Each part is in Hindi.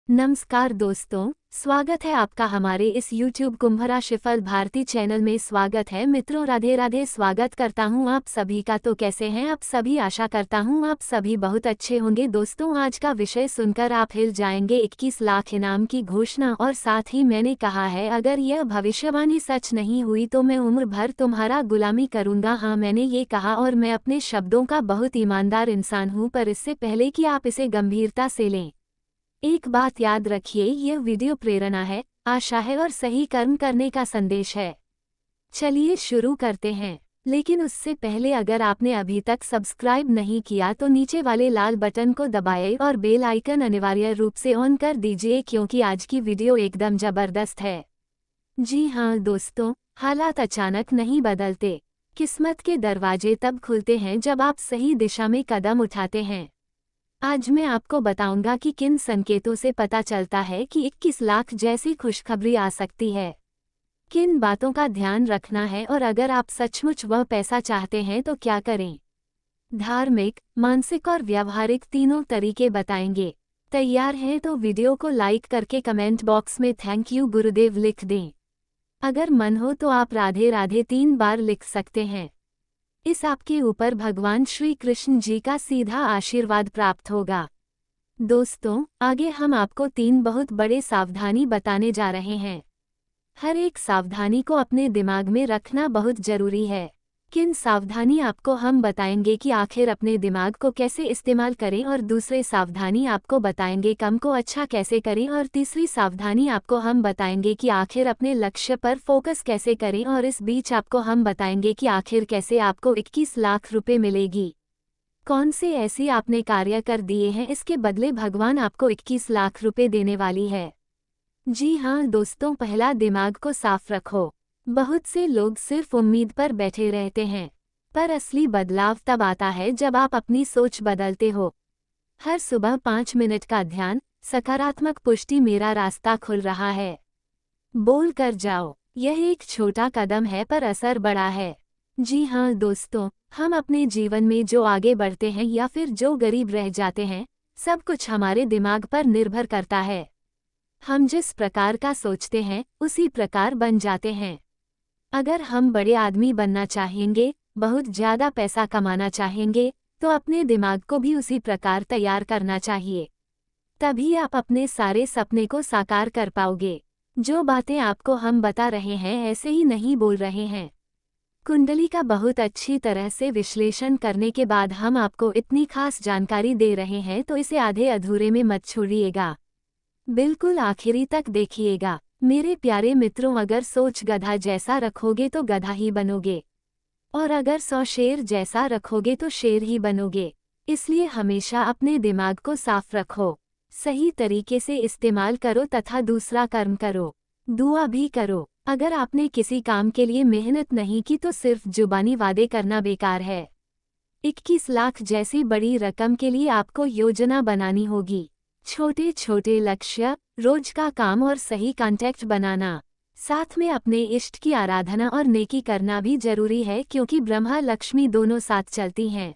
नमस्कार दोस्तों, स्वागत है आपका हमारे इस YouTube कुंभ राशिफल भारती चैनल में। स्वागत है मित्रों, राधे राधे। स्वागत करता हूं आप सभी का। तो कैसे हैं आप सभी? आशा करता हूं आप सभी बहुत अच्छे होंगे। दोस्तों, आज का विषय सुनकर आप हिल जाएंगे। 21 लाख इनाम की घोषणा। और साथ ही मैंने कहा है, अगर यह भविष्यवाणी सच नहीं हुई तो मैं उम्र भर तुम्हारा गुलामी करूंगा। हाँ, मैंने ये कहा और मैं अपने शब्दों का बहुत ईमानदार इंसान हूँ। पर इससे पहले कि आप इसे गंभीरता से लें, एक बात याद रखिए, यह वीडियो प्रेरणा है, आशा है और सही कर्म करने का संदेश है। चलिए शुरू करते हैं। लेकिन उससे पहले अगर आपने अभी तक सब्सक्राइब नहीं किया तो नीचे वाले लाल बटन को दबाएं और बेल आइकन अनिवार्य रूप से ऑन कर दीजिए, क्योंकि आज की वीडियो एकदम जबरदस्त है। जी हाँ दोस्तों, हालात अचानक नहीं बदलते। किस्मत के दरवाजे तब खुलते हैं जब आप सही दिशा में कदम उठाते हैं। आज मैं आपको बताऊंगा कि किन संकेतों से पता चलता है कि 21 लाख जैसी खुशखबरी आ सकती है। किन बातों का ध्यान रखना है और अगर आप सचमुच वह पैसा चाहते हैं तो क्या करें। धार्मिक, मानसिक और व्यावहारिक तीनों तरीके बताएंगे। तैयार हैं तो वीडियो को लाइक करके कमेंट बॉक्स में थैंक यू गुरुदेव लिख दें। अगर मन हो तो आप राधे राधे 3 बार लिख सकते हैं। इस आपके ऊपर भगवान श्री कृष्ण जी का सीधा आशीर्वाद प्राप्त होगा। दोस्तों, आगे हम आपको 3 बहुत बड़े सावधानी बताने जा रहे हैं। हर एक सावधानी को अपने दिमाग में रखना बहुत जरूरी है। किन सावधानी आपको हम बताएंगे कि आखिर अपने दिमाग को कैसे इस्तेमाल करें, और दूसरे सावधानी आपको बताएंगे कम को अच्छा कैसे करें, और तीसरी सावधानी आपको हम बताएंगे कि आखिर अपने लक्ष्य पर फोकस कैसे करें, और इस बीच आपको हम बताएंगे कि आखिर कैसे आपको 21 लाख रुपए मिलेगी। कौन से ऐसे आपने कार्य कर दिए हैं, इसके बदले भगवान आपको 21 लाख रुपए देने वाली है। जी हाँ दोस्तों, पहला, दिमाग को साफ रखो। बहुत से लोग सिर्फ उम्मीद पर बैठे रहते हैं, पर असली बदलाव तब आता है जब आप अपनी सोच बदलते हो। हर सुबह 5 मिनट का ध्यान, सकारात्मक पुष्टि, मेरा रास्ता खुल रहा है, बोल कर जाओ। यह एक छोटा कदम है पर असर बड़ा है। जी हाँ दोस्तों, हम अपने जीवन में जो आगे बढ़ते हैं या फिर जो गरीब रह जाते हैं, सब कुछ हमारे दिमाग पर निर्भर करता है। हम जिस प्रकार का सोचते हैं उसी प्रकार बन जाते हैं। अगर हम बड़े आदमी बनना चाहेंगे, बहुत ज़्यादा पैसा कमाना चाहेंगे, तो अपने दिमाग को भी उसी प्रकार तैयार करना चाहिए। तभी आप अपने सारे सपने को साकार कर पाओगे। जो बातें आपको हम बता रहे हैं ऐसे ही नहीं बोल रहे हैं। कुंडली का बहुत अच्छी तरह से विश्लेषण करने के बाद हम आपको इतनी खास जानकारी दे रहे हैं, तो इसे आधे अधूरे में मत छोड़िएगा, बिल्कुल आखिरी तक देखिएगा। मेरे प्यारे मित्रों, अगर सोच गधा जैसा रखोगे तो गधा ही बनोगे, और अगर 100 शेर जैसा रखोगे तो शेर ही बनोगे। इसलिए हमेशा अपने दिमाग को साफ रखो, सही तरीके से इस्तेमाल करो तथा दूसरा कर्म करो, दुआ भी करो। अगर आपने किसी काम के लिए मेहनत नहीं की तो सिर्फ जुबानी वादे करना बेकार है। 21 लाख जैसी बड़ी रकम के लिए आपको योजना बनानी होगी। छोटे छोटे लक्ष्य, रोज का काम और सही कॉन्टैक्ट बनाना। साथ में अपने इष्ट की आराधना और नेकी करना भी जरूरी है, क्योंकि ब्रह्मा लक्ष्मी दोनों साथ चलती हैं।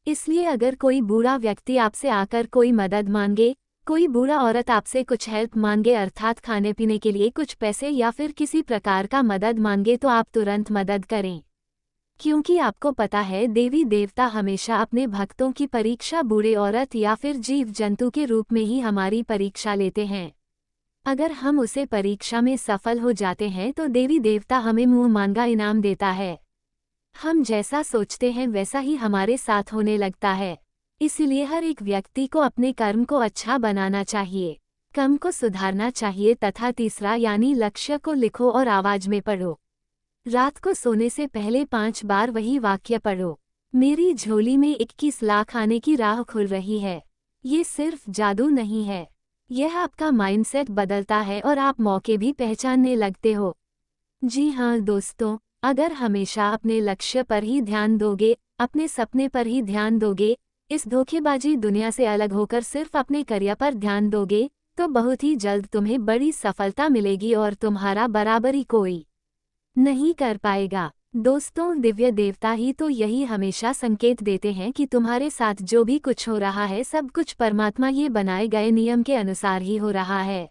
इसलिए अगर कोई बूढ़ा व्यक्ति आपसे आकर कोई मदद मांगे, कोई बूढ़ा औरत आपसे कुछ हेल्प मांगे, अर्थात खाने पीने के लिए कुछ पैसे या फिर किसी प्रकार का मदद मांगे, तो आप तुरंत मदद करें, क्योंकि आपको पता है देवी देवता हमेशा अपने भक्तों की परीक्षा बूढ़े औरत या फिर जीव जंतु के रूप में ही हमारी परीक्षा लेते हैं। अगर हम उसे परीक्षा में सफल हो जाते हैं तो देवी देवता हमें मुंह मांगा इनाम देता है। हम जैसा सोचते हैं वैसा ही हमारे साथ होने लगता है। इसीलिए हर एक व्यक्ति को अपने कर्म को अच्छा बनाना चाहिए, कर्म को सुधारना चाहिए, तथा तीसरा यानी लक्ष्य को लिखो और आवाज में पढ़ो। रात को सोने से पहले 5 बार वही वाक्य पढ़ो, मेरी झोली में 21 लाख आने की राह खुल रही है। ये सिर्फ जादू नहीं है, यह आपका माइंडसेट बदलता है और आप मौके भी पहचानने लगते हो। जी हाँ दोस्तों, अगर हमेशा अपने लक्ष्य पर ही ध्यान दोगे, अपने सपने पर ही ध्यान दोगे, इस धोखेबाजी दुनिया से अलग होकर सिर्फ अपने करियर पर ध्यान दोगे, तो बहुत ही जल्द तुम्हें बड़ी सफलता मिलेगी और तुम्हारा बराबरी कोई नहीं कर पाएगा। दोस्तों, दिव्य देवता ही तो यही हमेशा संकेत देते हैं कि तुम्हारे साथ जो भी कुछ हो रहा है सब कुछ परमात्मा ये बनाए गए नियम के अनुसार ही हो रहा है,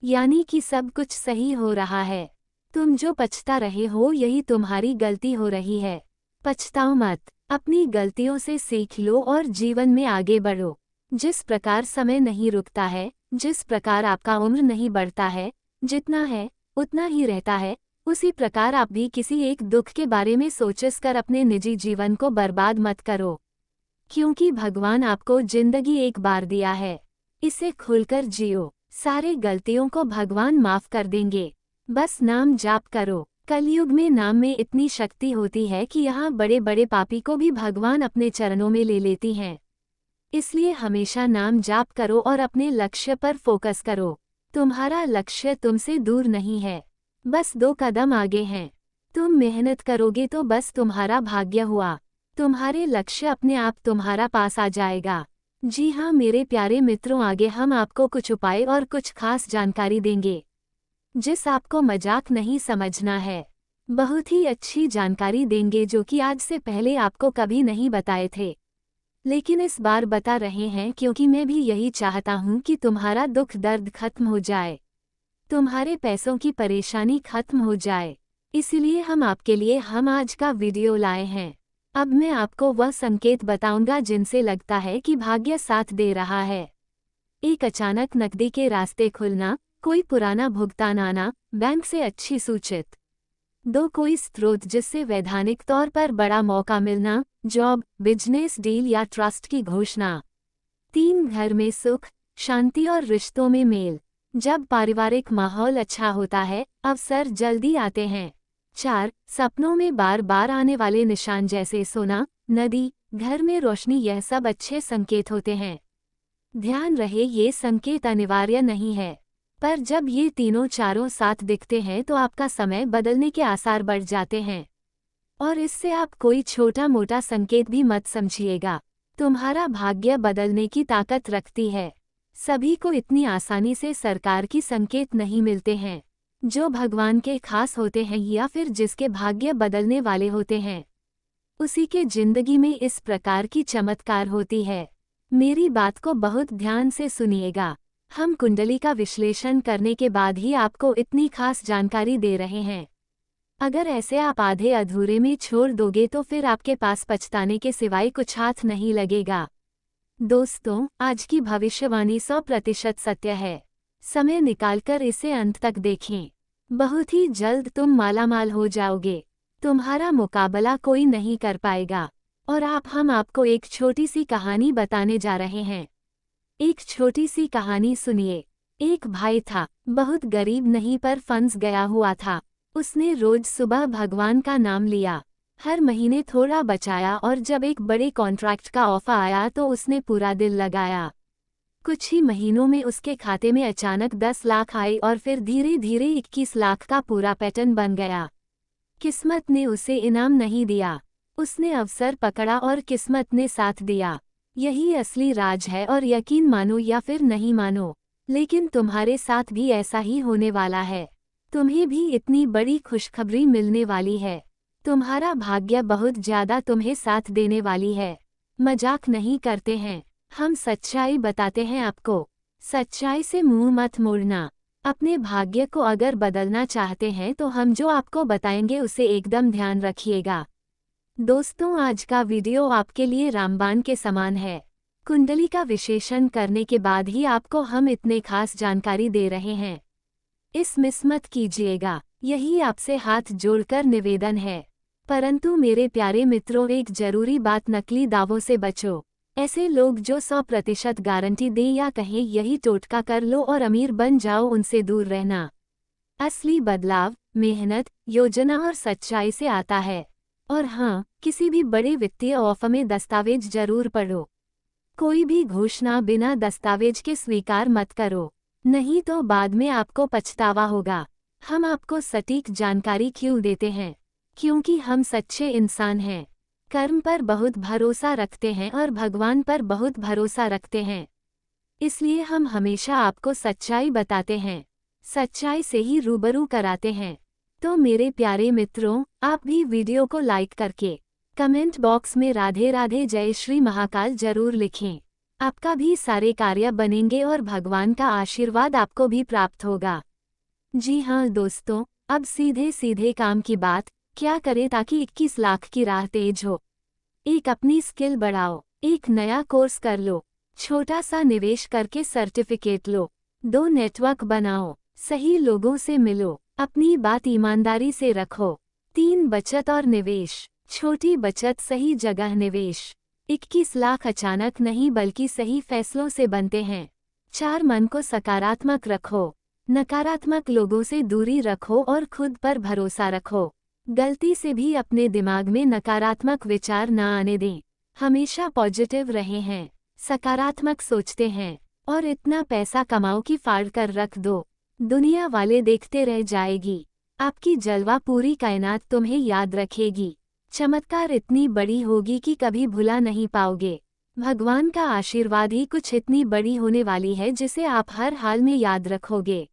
यानी कि सब कुछ सही हो रहा है। तुम जो पछता रहे हो यही तुम्हारी गलती हो रही है। पछताओ मत, अपनी गलतियों से सीख लो और जीवन में आगे बढ़ो। जिस प्रकार समय नहीं रुकता है, जिस प्रकार आपका उम्र नहीं बढ़ता है, जितना है उतना ही रहता है, उसी प्रकार आप भी किसी एक दुख के बारे में सोचकर अपने निजी जीवन को बर्बाद मत करो, क्योंकि भगवान आपको जिंदगी एक बार दिया है, इसे खुलकर जियो। सारे गलतियों को भगवान माफ कर देंगे, बस नाम जाप करो। कलयुग में नाम में इतनी शक्ति होती है कि यहाँ बड़े बड़े पापी को भी भगवान अपने चरणों में ले लेती हैं। इसलिए हमेशा नाम जाप करो और अपने लक्ष्य पर फोकस करो। तुम्हारा लक्ष्य तुमसे दूर नहीं है, बस 2 कदम आगे हैं। तुम मेहनत करोगे तो बस तुम्हारा भाग्य हुआ, तुम्हारे लक्ष्य अपने आप तुम्हारा पास आ जाएगा। जी हाँ मेरे प्यारे मित्रों, आगे हम आपको कुछ उपाय और कुछ खास जानकारी देंगे, जिस आपको मजाक नहीं समझना है। बहुत ही अच्छी जानकारी देंगे जो कि आज से पहले आपको कभी नहीं बताए थे, लेकिन इस बार बता रहे हैं क्योंकि मैं भी यही चाहता हूँ कि तुम्हारा दुख दर्द खत्म हो जाए, तुम्हारे पैसों की परेशानी खत्म हो जाए। इसलिए हम आपके लिए आज का वीडियो लाए हैं। अब मैं आपको वह संकेत बताऊंगा जिनसे लगता है कि भाग्य साथ दे रहा है। एक अचानक नकदी के रास्ते खुलना, कोई पुराना भुगतान आना, बैंक से अच्छी सूचित। 2 कोई स्रोत जिससे वैधानिक तौर पर बड़ा मौका मिलना, जॉब, बिजनेस डील या ट्रस्ट की घोषणा। 3 घर में सुख, शांति और रिश्तों में मेल। जब पारिवारिक माहौल अच्छा होता है, अवसर जल्दी आते हैं। 4 सपनों में बार बार आने वाले निशान जैसे सोना, नदी, घर में रोशनी, यह सब अच्छे संकेत होते हैं। ध्यान रहे ये संकेत अनिवार्य नहीं है, पर जब ये तीनों चारों साथ दिखते हैं तो आपका समय बदलने के आसार बढ़ जाते हैं। और इससे आप कोई छोटा मोटा संकेत भी मत समझिएगा, तुम्हारा भाग्य बदलने की ताकत रखती है। सभी को इतनी आसानी से सरकार की संकेत नहीं मिलते हैं। जो भगवान के खास होते हैं या फिर जिसके भाग्य बदलने वाले होते हैं, उसी के जिंदगी में इस प्रकार की चमत्कार होती है। मेरी बात को बहुत ध्यान से सुनिएगा, हम कुंडली का विश्लेषण करने के बाद ही आपको इतनी खास जानकारी दे रहे हैं। अगर ऐसे आप आधे अधूरे में छोड़ दोगे तो फिर आपके पास पछताने के सिवाय कुछ हाथ नहीं लगेगा। दोस्तों, आज की भविष्यवाणी 100% सत्य है। समय निकालकर इसे अंत तक देखें, बहुत ही जल्द तुम मालामाल हो जाओगे। तुम्हारा मुकाबला कोई नहीं कर पाएगा। और हम आपको एक छोटी सी कहानी बताने जा रहे हैं। एक छोटी सी कहानी सुनिए। एक भाई था, बहुत गरीब नहीं पर फंस गया हुआ था। उसने रोज सुबह भगवान का नाम लिया, हर महीने थोड़ा बचाया और जब एक बड़े कॉन्ट्रैक्ट का ऑफर आया तो उसने पूरा दिल लगाया। कुछ ही महीनों में उसके खाते में अचानक 10 लाख आए और फिर धीरे धीरे 21 लाख का पूरा पैटर्न बन गया। किस्मत ने उसे इनाम नहीं दिया, उसने अवसर पकड़ा और किस्मत ने साथ दिया। यही असली राज है और यकीन मानो या फिर नहीं मानो, लेकिन तुम्हारे साथ भी ऐसा ही होने वाला है। तुम्हें भी इतनी बड़ी खुशखबरी मिलने वाली है। तुम्हारा भाग्य बहुत ज्यादा तुम्हें साथ देने वाली है। मजाक नहीं करते हैं, हम सच्चाई बताते हैं आपको। सच्चाई से मुंह मत मोड़ना। अपने भाग्य को अगर बदलना चाहते हैं तो हम जो आपको बताएंगे उसे एकदम ध्यान रखिएगा। दोस्तों, आज का वीडियो आपके लिए रामबाण के समान है। कुंडली का विश्लेषण करने के बाद ही आपको हम इतने खास जानकारी दे रहे हैं। इस मिस मत कीजिएगा, यही आपसे हाथ जोड़कर निवेदन है। परंतु मेरे प्यारे मित्रों, एक जरूरी बात, नकली दावों से बचो। ऐसे लोग जो 100% गारंटी दें या कहें यही टोटका कर लो और अमीर बन जाओ, उनसे दूर रहना। असली बदलाव मेहनत, योजना और सच्चाई से आता है। और हाँ, किसी भी बड़े वित्तीय ऑफर में दस्तावेज जरूर पढ़ो। कोई भी घोषणा बिना दस्तावेज के स्वीकार मत करो, नहीं तो बाद में आपको पछतावा होगा। हम आपको सटीक जानकारी क्यों देते हैं? क्योंकि हम सच्चे इंसान हैं, कर्म पर बहुत भरोसा रखते हैं और भगवान पर बहुत भरोसा रखते हैं। इसलिए हम हमेशा आपको सच्चाई बताते हैं, सच्चाई से ही रूबरू कराते हैं। तो मेरे प्यारे मित्रों, आप भी वीडियो को लाइक करके कमेंट बॉक्स में राधे राधे जय श्री महाकाल जरूर लिखें। आपका भी सारे कार्य बनेंगे और भगवान का आशीर्वाद आपको भी प्राप्त होगा। जी हाँ दोस्तों, अब सीधे सीधे काम की बात, क्या करें ताकि 21 लाख की राह तेज हो। एक, अपनी स्किल बढ़ाओ। एक, नया कोर्स कर लो। छोटा सा निवेश करके सर्टिफिकेट लो। 2, नेटवर्क बनाओ। सही लोगों से मिलो। अपनी बात ईमानदारी से रखो। 3, बचत और निवेश। छोटी बचत, सही जगह निवेश। 21 लाख अचानक नहीं बल्कि सही फैसलों से बनते हैं। 4, मन को सकारात्मक रखो। नकारात्मक लोगों से दूरी रखो और खुद पर भरोसा रखो। गलती से भी अपने दिमाग में नकारात्मक विचार न आने दें। हमेशा पॉजिटिव रहे हैं, सकारात्मक सोचते हैं और इतना पैसा कमाओ कि फाड़ कर रख दो। दुनिया वाले देखते रह जाएगी। आपकी जलवा पूरी कायनात तुम्हें याद रखेगी। चमत्कार इतनी बड़ी होगी कि कभी भुला नहीं पाओगे। भगवान का आशीर्वाद ही कुछ इतनी बड़ी होने वाली है जिसे आप हर हाल में याद रखोगे।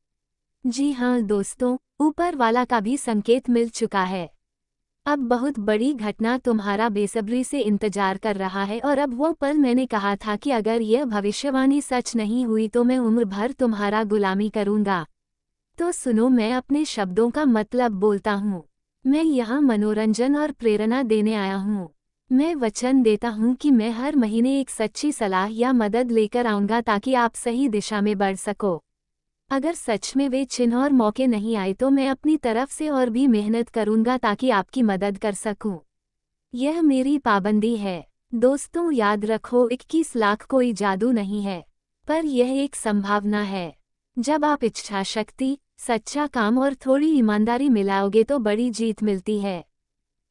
जी हाँ दोस्तों, ऊपर वाला का भी संकेत मिल चुका है। अब बहुत बड़ी घटना तुम्हारा बेसब्री से इंतजार कर रहा है और अब वो पल मैंने कहा था कि अगर यह भविष्यवाणी सच नहीं हुई तो मैं उम्र भर तुम्हारा गुलामी करूंगा। तो सुनो, मैं अपने शब्दों का मतलब बोलता हूँ। मैं यहाँ मनोरंजन और प्रेरणा देने आया हूँ। मैं वचन देता हूँ कि मैं हर महीने एक सच्ची सलाह या मदद लेकर आऊँगा ताकि आप सही दिशा में बढ़ सको। अगर सच में वे चिन्ह और मौके नहीं आए तो मैं अपनी तरफ से और भी मेहनत करूँगा ताकि आपकी मदद कर सकूँ। यह मेरी पाबंदी है। दोस्तों याद रखो, 21 लाख कोई जादू नहीं है, पर यह एक संभावना है। जब आप इच्छा शक्ति, सच्चा काम और थोड़ी ईमानदारी मिलाओगे तो बड़ी जीत मिलती है।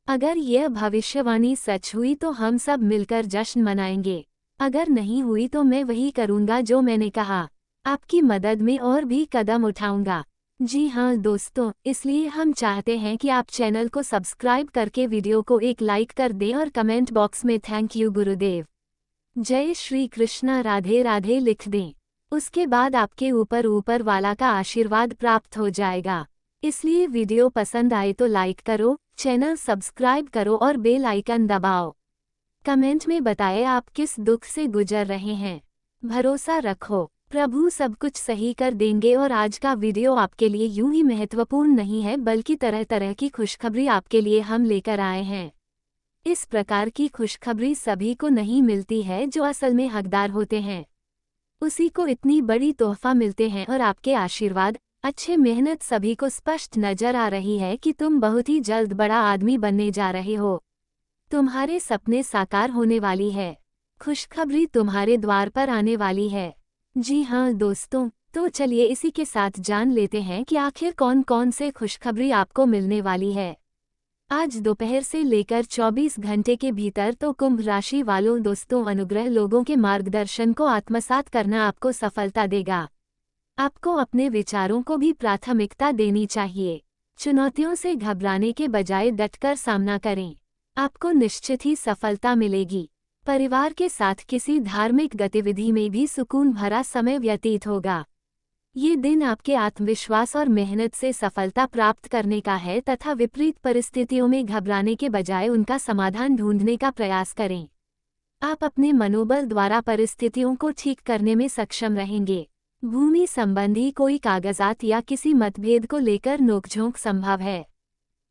अगर यह भविष्यवाणी सच हुई तो हम सब मिलकर जश्न मनाएंगे। अगर नहीं हुई तो मैं वही करूँगा जो मैंने कहा। आपकी मदद में और भी कदम उठाऊंगा। जी हाँ दोस्तों, इसलिए हम चाहते हैं कि आप चैनल को सब्सक्राइब करके वीडियो को एक लाइक कर दें और कमेंट बॉक्स में थैंक यू गुरुदेव, जय श्री कृष्णा, राधे राधे लिख दें। उसके बाद आपके ऊपर वाला का आशीर्वाद प्राप्त हो जाएगा। इसलिए वीडियो पसंद आए तो लाइक करो, चैनल सब्सक्राइब करो और बेल आइकन दबाओ। कमेंट में बताएं आप किस दुख से गुजर रहे हैं। भरोसा रखो, प्रभु सब कुछ सही कर देंगे। और आज का वीडियो आपके लिए यूं ही महत्वपूर्ण नहीं है बल्कि तरह तरह की खुशखबरी आपके लिए हम लेकर आए हैं। इस प्रकार की खुशखबरी सभी को नहीं मिलती है जो असल में हकदार होते हैं। उसी को इतनी बड़ी तोहफा मिलते हैं और आपके आशीर्वाद, अच्छे मेहनत सभी को स्पष्ट नजर आ रही है कि तुम बहुत ही जल्द बड़ा आदमी बनने जा रहे हो। तुम्हारे सपने साकार होने वाली है। खुशखबरी तुम्हारे द्वार पर आने वाली है। जी हाँ दोस्तों, तो चलिए इसी के साथ जान लेते हैं कि आखिर कौन कौन से खुशखबरी आपको मिलने वाली है। आज दोपहर से लेकर 24 घंटे के भीतर तो कुंभ राशि वालों दोस्तों, अनुग्रह लोगों के मार्गदर्शन को आत्मसात करना आपको सफलता देगा। आपको अपने विचारों को भी प्राथमिकता देनी चाहिए। चुनौतियों से घबराने के बजाय डटकर सामना करें। आपको निश्चित ही सफलता मिलेगी। परिवार के साथ किसी धार्मिक गतिविधि में भी सुकून भरा समय व्यतीत होगा। ये दिन आपके आत्मविश्वास और मेहनत से सफलता प्राप्त करने का है तथा विपरीत परिस्थितियों में घबराने के बजाय उनका समाधान ढूंढने का प्रयास करें। आप अपने मनोबल द्वारा परिस्थितियों को ठीक करने में सक्षम रहेंगे। भूमि संबंधी कोई कागजात या किसी मतभेद को लेकर नोकझोंक संभव है।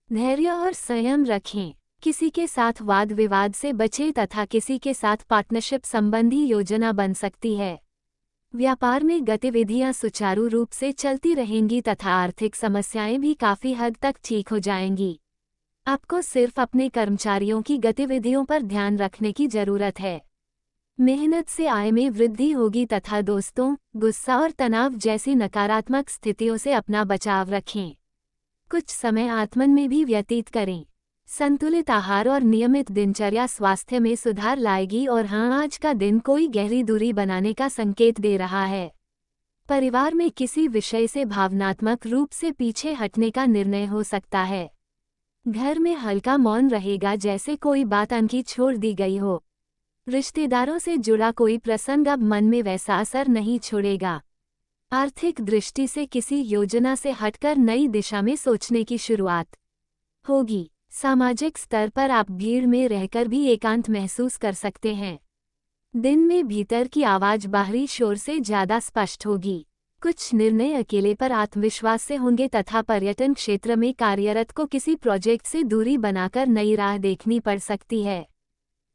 धैर्य और संयम रखें। किसी के साथ वाद विवाद से बचें तथा किसी के साथ पार्टनरशिप संबंधी योजना बन सकती है। व्यापार में गतिविधियां सुचारू रूप से चलती रहेंगी तथा आर्थिक समस्याएं भी काफी हद तक ठीक हो जाएंगी। आपको सिर्फ अपने कर्मचारियों की गतिविधियों पर ध्यान रखने की जरूरत है। मेहनत से आय में वृद्धि होगी तथा दोस्तों, गुस्सा और तनाव जैसी नकारात्मक स्थितियों से अपना बचाव रखें। कुछ समय आत्मन में भी व्यतीत करें। संतुलित आहार और नियमित दिनचर्या स्वास्थ्य में सुधार लाएगी। और हाँ, आज का दिन कोई गहरी दूरी बनाने का संकेत दे रहा है। परिवार में किसी विषय से भावनात्मक रूप से पीछे हटने का निर्णय हो सकता है। घर में हल्का मौन रहेगा, जैसे कोई बात अनकी छोड़ दी गई हो। रिश्तेदारों से जुड़ा कोई प्रसंग अब मन में वैसा असर नहीं छोड़ेगा। आर्थिक दृष्टि से किसी योजना से हटकर नई दिशा में सोचने की शुरुआत होगी। सामाजिक स्तर पर आप भीड़ में रहकर भी एकांत महसूस कर सकते हैं। दिन में भीतर की आवाज बाहरी शोर से ज्यादा स्पष्ट होगी। कुछ निर्णय अकेले पर आत्मविश्वास से होंगे तथा पर्यटन क्षेत्र में कार्यरत को किसी प्रोजेक्ट से दूरी बनाकर नई राह देखनी पड़ सकती है।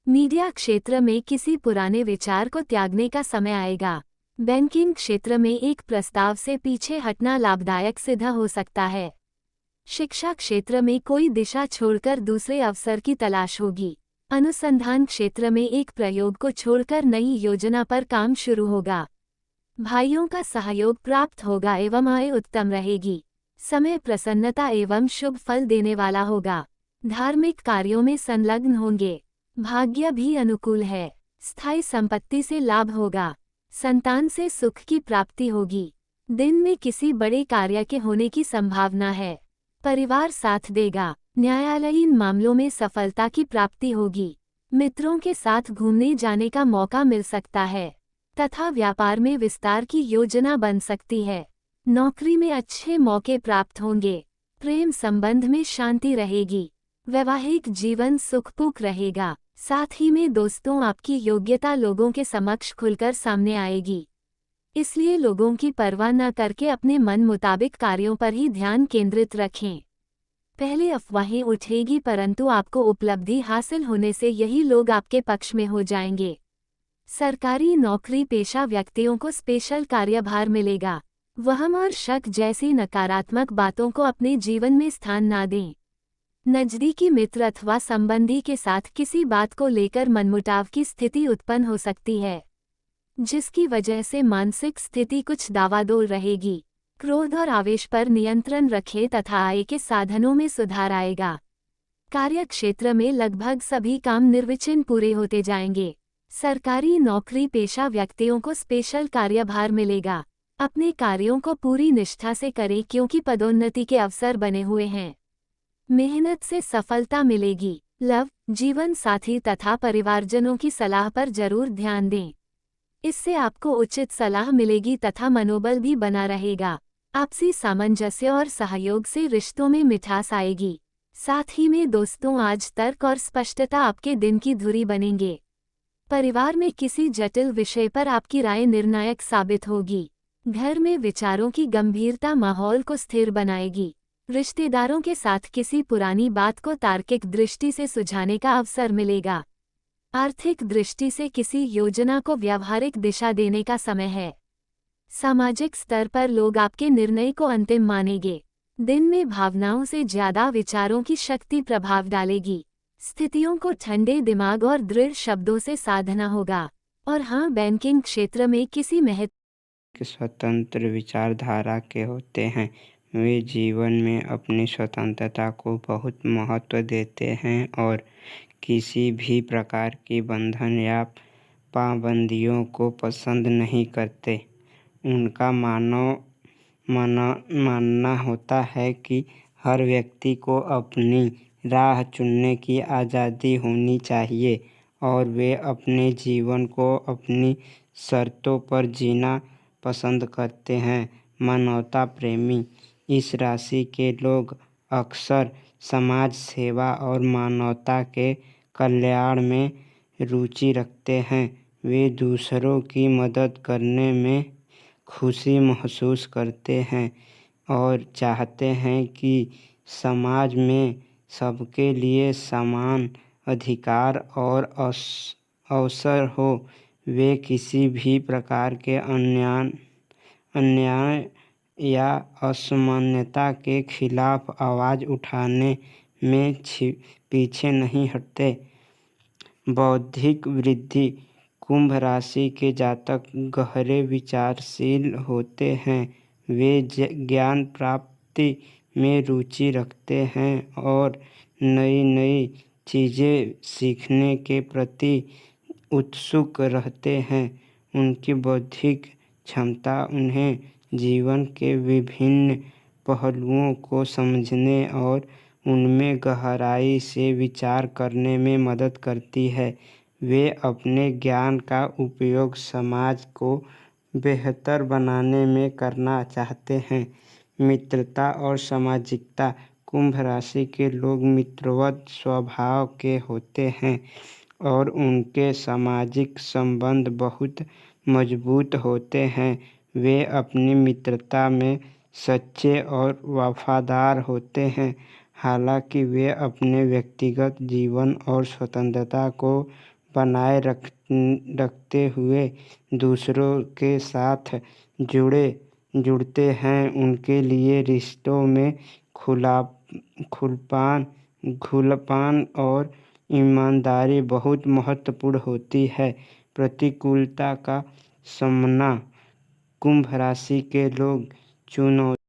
मीडिया क्षेत्र में किसी पुराने विचार को त्यागने का समय आएगा। बैंकिंग क्षेत्र में एक प्रस्ताव से पीछे हटना लाभदायक सिद्ध हो सकता है। शिक्षा क्षेत्र में कोई दिशा छोड़कर दूसरे अवसर की तलाश होगी। अनुसंधान क्षेत्र में एक प्रयोग को छोड़कर नई योजना पर काम शुरू होगा। भाइयों का सहयोग प्राप्त होगा एवं आय उत्तम रहेगी। समय प्रसन्नता एवं शुभ फल देने वाला होगा। धार्मिक कार्यों में संलग्न होंगे। भाग्य भी अनुकूल है। स्थायी संपत्ति से लाभ होगा। संतान से सुख की प्राप्ति होगी। दिन में किसी बड़े कार्य के होने की संभावना है। परिवार साथ देगा। न्यायालयीन मामलों में सफलता की प्राप्ति होगी। मित्रों के साथ घूमने जाने का मौका मिल सकता है तथा व्यापार में विस्तार की योजना बन सकती है। नौकरी में अच्छे मौके प्राप्त होंगे। प्रेम संबंध में शांति रहेगी। वैवाहिक जीवन सुखपूर्ण रहेगा। साथ ही में दोस्तों, आपकी योग्यता लोगों के समक्ष खुलकर सामने आएगी। इसलिए लोगों की परवाह न करके अपने मन मुताबिक कार्यों पर ही ध्यान केंद्रित रखें। पहले अफवाहें उठेगी परंतु आपको उपलब्धि हासिल होने से यही लोग आपके पक्ष में हो जाएंगे। सरकारी नौकरी पेशा व्यक्तियों को स्पेशल कार्यभार मिलेगा। वहम और शक जैसी नकारात्मक बातों को अपने जीवन में स्थान न दें। नजदीकी मित्र अथवा संबंधी के साथ किसी बात को लेकर मनमुटाव की स्थिति उत्पन्न हो सकती है, जिसकी वजह से मानसिक स्थिति कुछ दावादोल रहेगी। क्रोध और आवेश पर नियंत्रण रखें तथा आय के साधनों में सुधार आएगा। कार्य क्षेत्र में लगभग सभी काम निर्विघ्न पूरे होते जाएंगे। सरकारी नौकरी पेशा व्यक्तियों को स्पेशल कार्यभार मिलेगा। अपने कार्यों को पूरी निष्ठा से करें क्योंकि पदोन्नति के अवसर बने हुए हैं। मेहनत से सफलता मिलेगी। लव, जीवन साथी तथा परिवारजनों की सलाह पर जरूर ध्यान दें। इससे आपको उचित सलाह मिलेगी तथा मनोबल भी बना रहेगा। आपसी सामंजस्य और सहयोग से रिश्तों में मिठास आएगी। साथ ही में दोस्तों, आज तर्क और स्पष्टता आपके दिन की धुरी बनेंगे। परिवार में किसी जटिल विषय पर आपकी राय निर्णायक साबित होगी। घर में विचारों की गंभीरता माहौल को स्थिर बनाएगी। रिश्तेदारों के साथ किसी पुरानी बात को तार्किक दृष्टि से सुलझाने का अवसर मिलेगा। आर्थिक दृष्टि से किसी योजना को व्यावहारिक दिशा देने का समय है। सामाजिक स्तर पर लोग आपके निर्णय को अंतिम मानेंगे। दिन में भावनाओं से ज्यादा विचारों की शक्ति प्रभाव डालेगी। स्थितियों को ठंडे दिमाग और दृढ़ शब्दों से साधना होगा। और हाँ, बैंकिंग क्षेत्र में किसी स्वतंत्र विचारधारा के होते हैं। वे जीवन में अपनी स्वतंत्रता को बहुत महत्व देते हैं और किसी भी प्रकार की बंधन या पाबंदियों को पसंद नहीं करते। उनका मानना होता है कि हर व्यक्ति को अपनी राह चुनने की आज़ादी होनी चाहिए और वे अपने जीवन को अपनी शर्तों पर जीना पसंद करते हैं। मानवता प्रेमी इस राशि के लोग अक्सर समाज सेवा और मानवता के कल्याण में रुचि रखते हैं। वे दूसरों की मदद करने में खुशी महसूस करते हैं और चाहते हैं कि समाज में सबके लिए समान अधिकार और अवसर हो। वे किसी भी प्रकार के अन्याय या असमानता के खिलाफ आवाज़ उठाने में पीछे नहीं हटते। बौद्धिक वृद्धि कुंभ राशि के जातक गहरे विचारशील होते हैं। वे ज्ञान प्राप्ति में रुचि रखते हैं और नई नई चीज़ें सीखने के प्रति उत्सुक रहते हैं। उनकी बौद्धिक क्षमता उन्हें जीवन के विभिन्न पहलुओं को समझने और उनमें गहराई से विचार करने में मदद करती है। वे अपने ज्ञान का उपयोग समाज को बेहतर बनाने में करना चाहते हैं। मित्रता और सामाजिकता। कुंभ राशि के लोग मित्रवत स्वभाव के होते हैं और उनके सामाजिक संबंध बहुत मजबूत होते हैं। वे अपनी मित्रता में सच्चे और वफादार होते हैं। हालांकि वे अपने व्यक्तिगत जीवन और स्वतंत्रता को बनाए रखते हुए दूसरों के साथ जुड़ते हैं। उनके लिए रिश्तों में खुलापन और ईमानदारी बहुत महत्वपूर्ण होती है। प्रतिकूलता का सामना। कुंभ राशि के लोग चुनौती